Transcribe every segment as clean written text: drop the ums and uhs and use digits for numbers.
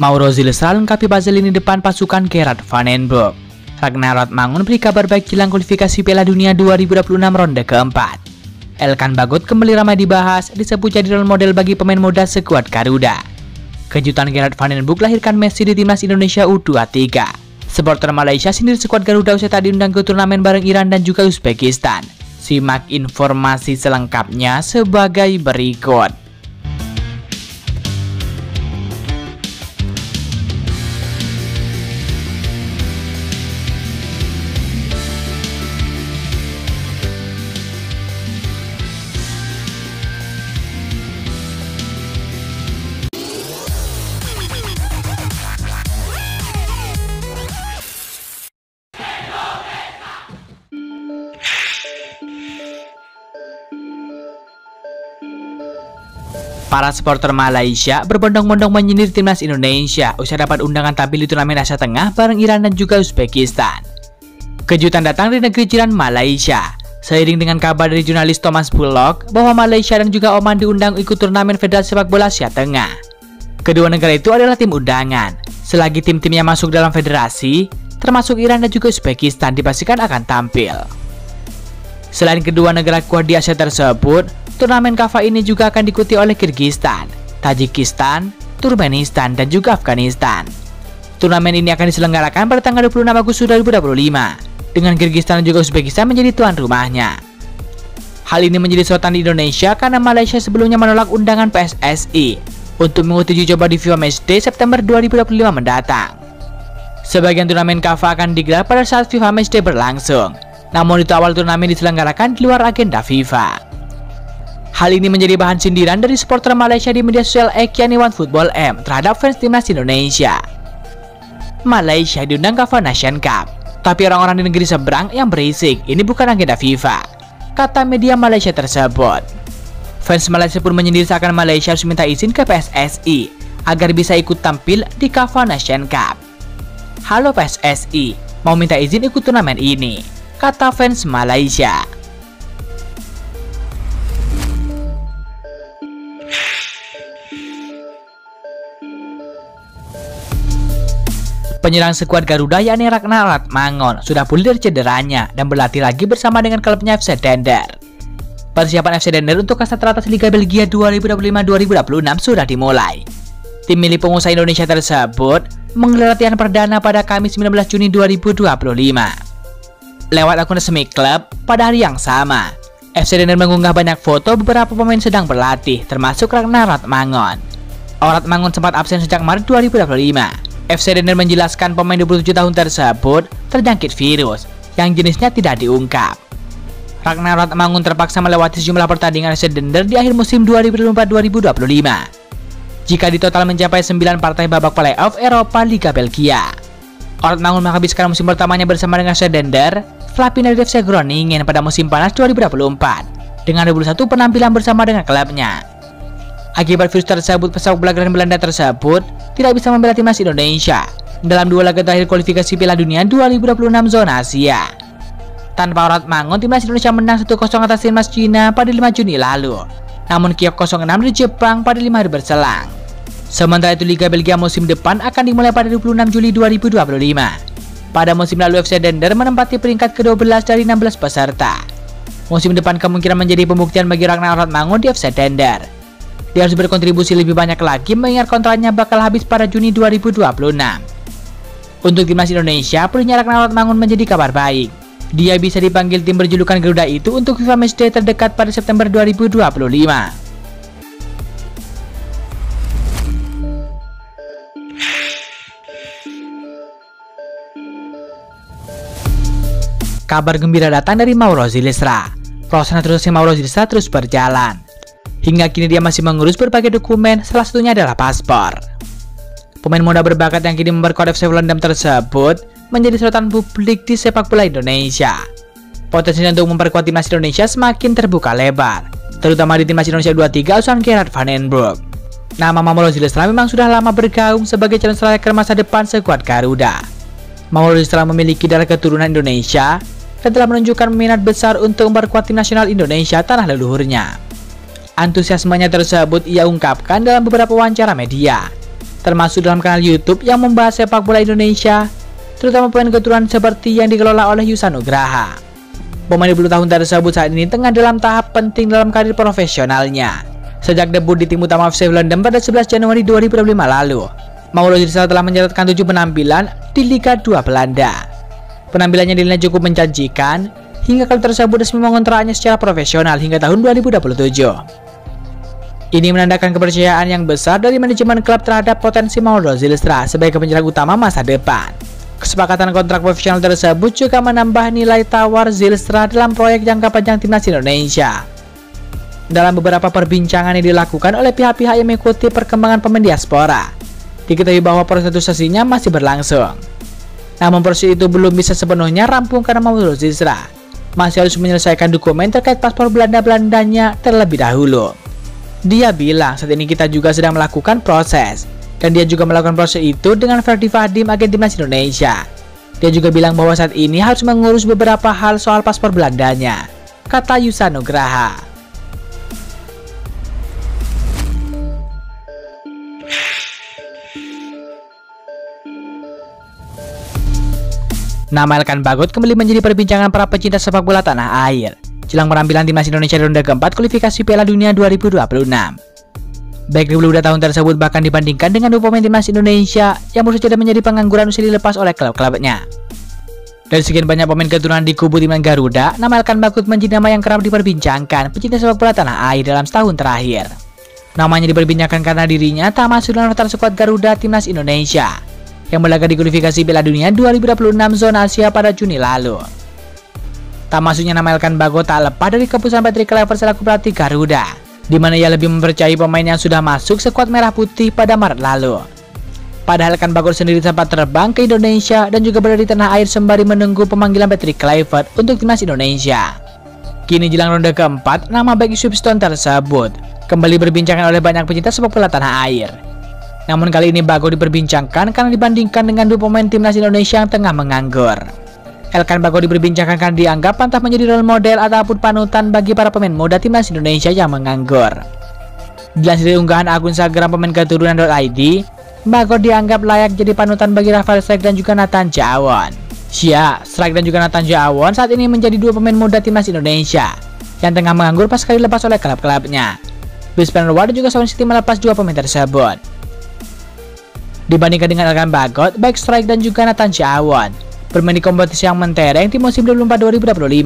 Mauro Zilstra lengkapi buzzer lini depan pasukan Gerard van den Broek. Ragnar Rathmangun beri kabar baik jelang kualifikasi Piala Dunia 2026 ronde keempat. Elkan Bagot kembali ramai dibahas, disebut jadi role model bagi pemain muda skuad Garuda. Kejutan Gerard van den Broek lahirkan Messi di timnas Indonesia U23. Supporter Malaysia sindir skuad Garuda usai tadi diundang ke turnamen bareng Iran dan juga Uzbekistan. Simak informasi selengkapnya sebagai berikut. Para supporter Malaysia berbondong-bondong menyindir timnas Indonesia usai dapat undangan tampil di turnamen Asia Tengah bareng Iran dan juga Uzbekistan. Kejutan datang dari negeri jiran Malaysia, seiring dengan kabar dari jurnalis Thomas Bullock bahwa Malaysia dan juga Oman diundang ikut turnamen Federasi Sepak Bola Asia Tengah. Kedua negara itu adalah tim undangan, selagi tim-tim yang masuk dalam federasi, termasuk Iran dan juga Uzbekistan dipastikan akan tampil. Selain kedua negara kuat di Asia tersebut, turnamen KAFA ini juga akan diikuti oleh Kyrgyzstan, Tajikistan, Turkmenistan, dan juga Afghanistan. Turnamen ini akan diselenggarakan pada tanggal 26 Agustus 2025, dengan Kyrgyzstan dan juga Uzbekistan menjadi tuan rumahnya. Hal ini menjadi sorotan di Indonesia karena Malaysia sebelumnya menolak undangan PSSI untuk mengikuti uji coba di FIFA Matchday September 2025 mendatang. Sebagian turnamen KAFA akan digelar pada saat FIFA Matchday berlangsung, namun itu awal turnamen diselenggarakan di luar agenda FIFA. Hal ini menjadi bahan sindiran dari supporter Malaysia di media sosial @YaniOneFootball M terhadap fans timnas Indonesia. Malaysia diundang KAFA Nation Cup, tapi orang-orang di negeri seberang yang berisik, ini bukan agenda FIFA, kata media Malaysia tersebut. Fans Malaysia pun menyindir seakan Malaysia harus minta izin ke PSSI agar bisa ikut tampil di KAFA Nation Cup. Halo PSSI, mau minta izin ikut turnamen ini, kata fans Malaysia. Penyerang skuad Garuda yakni Ragnar Rathmangun sudah pulih dari cederanya dan berlatih lagi bersama dengan klubnya FC Dender. Persiapan FC Dender untuk kasta teratas Liga Belgia 2025-2026 sudah dimulai. Tim milik pengusaha Indonesia tersebut menggelar latihan perdana pada Kamis 19 Juni 2025. Lewat akun resmi klub, pada hari yang sama, FC Dender mengunggah banyak foto beberapa pemain sedang berlatih, termasuk Ragnar Rathmangun. Rathmangun sempat absen sejak Maret 2025. FC Dender menjelaskan pemain 27 tahun tersebut terjangkit virus yang jenisnya tidak diungkap. Ragnar Rathmangun terpaksa melewati sejumlah pertandingan FC Dender di akhir musim 2024-2025. Jika di total mencapai 9 partai babak playoff Eropa Liga Belgia. Rathmangun menghabiskan musim pertamanya bersama dengan FC Dender setelah pindah dari FC Groningen pada musim panas 2024 dengan 21 penampilan bersama dengan klubnya. Akibat virus tersebut, pesepak bola Belanda tersebut tidak bisa membela timnas Indonesia dalam dua laga terakhir kualifikasi Piala Dunia 2026 zona Asia. Tanpa Rathmangun, timnas Indonesia menang 1-0 atas timnas Cina pada 5 Juni lalu. Namun Kiev 0-6 di Jepang pada 5 hari berselang. Sementara itu Liga Belgia musim depan akan dimulai pada 26 Juli 2025. Pada musim lalu FC Dender menempati peringkat ke-12 dari 16 peserta. Musim depan kemungkinan menjadi pembuktian bagi Ragnar Rathmangun di FC Dender. Dia harus berkontribusi lebih banyak lagi mengingat kontraknya bakal habis pada Juni 2026. Untuk timnas Indonesia, pulihnya Ragnar Rathmangun menjadi kabar baik. Dia bisa dipanggil tim berjulukan Garuda itu untuk FIFA Matchday terdekat pada September 2025. Kabar gembira datang dari Mauro Zilstra. Proses naturalisasi Mauro Zilstra terus berjalan. Hingga kini dia masih mengurus berbagai dokumen, salah satunya adalah paspor. Pemain muda berbakat yang kini memperkuat FC Volendam tersebut menjadi sorotan publik di sepak bola Indonesia. Potensinya untuk memperkuat timnas Indonesia semakin terbuka lebar, terutama di timnas Indonesia U23 asuhan Gerard van den Broek. Nama Mauro Zilstra memang sudah lama bergaung sebagai calon striker masa depan skuad Garuda. Mauro Zilstra memiliki darah keturunan Indonesia dan telah menunjukkan minat besar untuk memperkuat tim nasional Indonesia tanah leluhurnya. Antusiasmenya tersebut ia ungkapkan dalam beberapa wawancara media. termasuk dalam kanal YouTube yang membahas sepak bola Indonesia, terutama pemain keturunan seperti yang dikelola oleh Yusa Nugraha. Pemain 20 tahun tersebut saat ini tengah dalam tahap penting dalam karir profesionalnya. Sejak debut di tim utama FC London pada 11 Januari 2025 lalu, Mauro Zilstra telah mencatatkan 7 penampilan di Liga 2 Belanda. Penampilannya dinilai cukup menjanjikan, hingga klub tersebut resmi mengontraknya secara profesional hingga tahun 2027. Ini menandakan kepercayaan yang besar dari manajemen klub terhadap potensi Mauro Zilstra sebagai penyerang utama masa depan. Kesepakatan kontrak profesional tersebut juga menambah nilai tawar Zilstra dalam proyek jangka panjang timnas Indonesia. Dalam beberapa perbincangan yang dilakukan oleh pihak-pihak yang mengikuti perkembangan pemain diaspora, diketahui bahwa proses naturalisasinya masih berlangsung. Namun proses itu belum bisa sepenuhnya rampung karena Mauro Zilstra masih harus menyelesaikan dokumen terkait paspor Belanda-Belandanya terlebih dahulu. Dia bilang saat ini kita juga sedang melakukan proses, dan dia juga melakukan proses itu dengan Ferdi Vadim, agen timnas Indonesia. Dia juga bilang bahwa saat ini harus mengurus beberapa hal soal paspor Belandanya, kata Yusa Nugraha. Nama Elkan Bagot kembali menjadi perbincangan para pecinta sepak bola tanah air jelang penampilan timnas Indonesia di ronde keempat kualifikasi Piala Dunia 2026. Baik 22 tahun tersebut bahkan dibandingkan dengan 2 pemain timnas Indonesia yang baru saja menjadi pengangguran usai dilepas oleh klub-klubnya. Dari sekian banyak pemain keturunan di kubu timnas Garuda, nama Elkan Bagot menjadi nama yang kerap diperbincangkan pecinta sepak bola tanah air dalam setahun terakhir. Namanya diperbincangkan karena dirinya tak masuk dalam daftar skuad Garuda timnas Indonesia yang berlaga di kualifikasi Piala Dunia 2026 zona Asia pada Juni lalu. Tak masuknya nama Elkan Bagot tak lepas dari keputusan Patrick Kluivert selaku pelatih Garuda, di mana ia lebih mempercayai pemain yang sudah masuk skuad merah putih pada Maret lalu. Padahal Elkan Bagot sendiri sempat terbang ke Indonesia dan juga berada di tanah air sembari menunggu pemanggilan Patrick Kluivert untuk timnas Indonesia. Kini jelang ronde keempat, nama back Yusuf Stone tersebut kembali berbincangkan oleh banyak pecinta sepak bola tanah air. Namun kali ini Bagot diperbincangkan karena dibandingkan dengan 2 pemain timnas Indonesia yang tengah menganggur. Elkan Bagot diperbincangkan karena dianggap pantas menjadi role model ataupun panutan bagi para pemain muda timnas Indonesia yang menganggur. Dilansir dari unggahan akun Instagram pemain keturunan.id, Bagot dianggap layak jadi panutan bagi Rafael Strijk dan juga Nathan Jawon. Ya, Strijk dan juga Nathan Jawon saat ini menjadi 2 pemain muda timnas Indonesia yang tengah menganggur pasca dilepas oleh klub-klubnya. Brisbane Roar dan juga Swansea City melepas 2 pemain tersebut. Dibandingkan dengan Elkan Bagot, baik Strijk dan juga Nathan Jawon bermain di kompetisi yang mentereng di musim 2024-2025.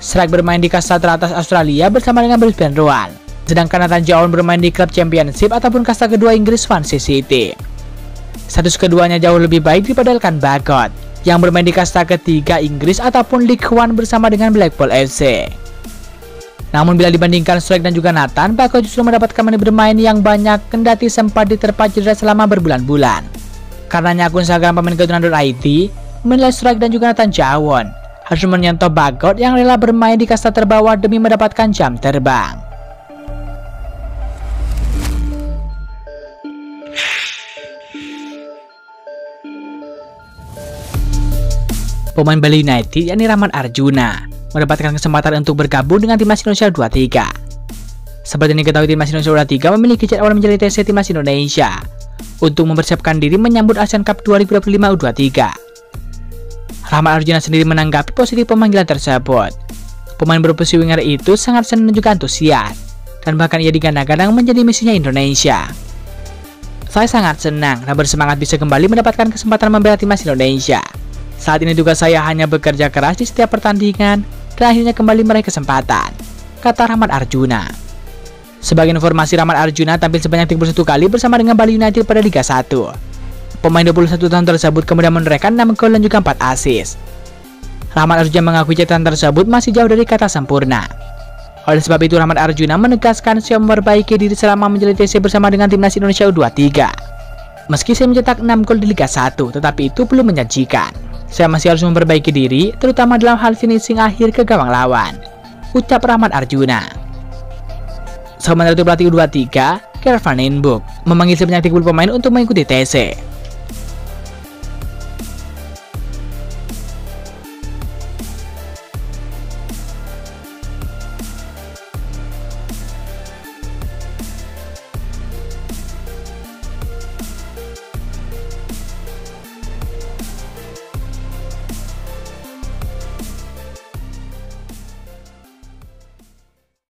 Strijk bermain di kasta teratas Australia bersama dengan Brisbane Roar, sedangkan Nathan Jawon bermain di klub Championship ataupun kasta kedua Inggris Swansea City. Status keduanya jauh lebih baik daripada Elkan Bagot yang bermain di kasta ketiga Inggris ataupun League One bersama dengan Blackpool FC. Namun bila dibandingkan Strijk dan juga Nathan, Bagot justru mendapatkan menit bermain yang banyak kendati sempat diterpa cedera selama berbulan-bulan. Karenanya akun Instagram pemain keturunan.id menilai Strijk dan juga Nathan Jawon harus menyentuh Bagot yang rela bermain di kasta terbawah demi mendapatkan jam terbang. Pemain Bali United yakni Rahmat Arjuna mendapatkan kesempatan untuk bergabung dengan timnas Indonesia U23. Seperti diketahui, timnas Indonesia U23 memiliki jadwal menjadi TC timnas Indonesia untuk mempersiapkan diri menyambut Asian Cup 2025 U23. Rahmat Arjuna sendiri menanggapi positif pemanggilan tersebut. Pemain berposisi winger itu sangat senang dan juga antusias, dan bahkan ia digadang-gadang menjadi misinya Indonesia. Saya sangat senang dan bersemangat bisa kembali mendapatkan kesempatan membela timnas Indonesia. Saat ini tugas saya hanya bekerja keras di setiap pertandingan dan akhirnya kembali meraih kesempatan, kata Rahmat Arjuna. Sebagai informasi, Rahmat Arjuna tampil sebanyak 31 kali bersama dengan Bali United pada Liga 1. Pemain 21 tahun tersebut kemudian menorehkan 6 gol dan juga 4 assist. Rahmat Arjuna mengakui catatan tersebut masih jauh dari kata sempurna. Oleh sebab itu, Rahmat Arjuna menegaskan siap memperbaiki diri selama menjalani TC bersama dengan timnas Indonesia U23. Meski saya mencetak 6 gol di Liga 1, tetapi itu belum menjanjikan. Saya masih harus memperbaiki diri, terutama dalam hal finishing akhir ke gawang lawan, ucap Rahmat Arjuna. Sementara itu pelatih U23, Gerard Van den Bosch, memanggil sebanyak 30 pemain untuk mengikuti TC.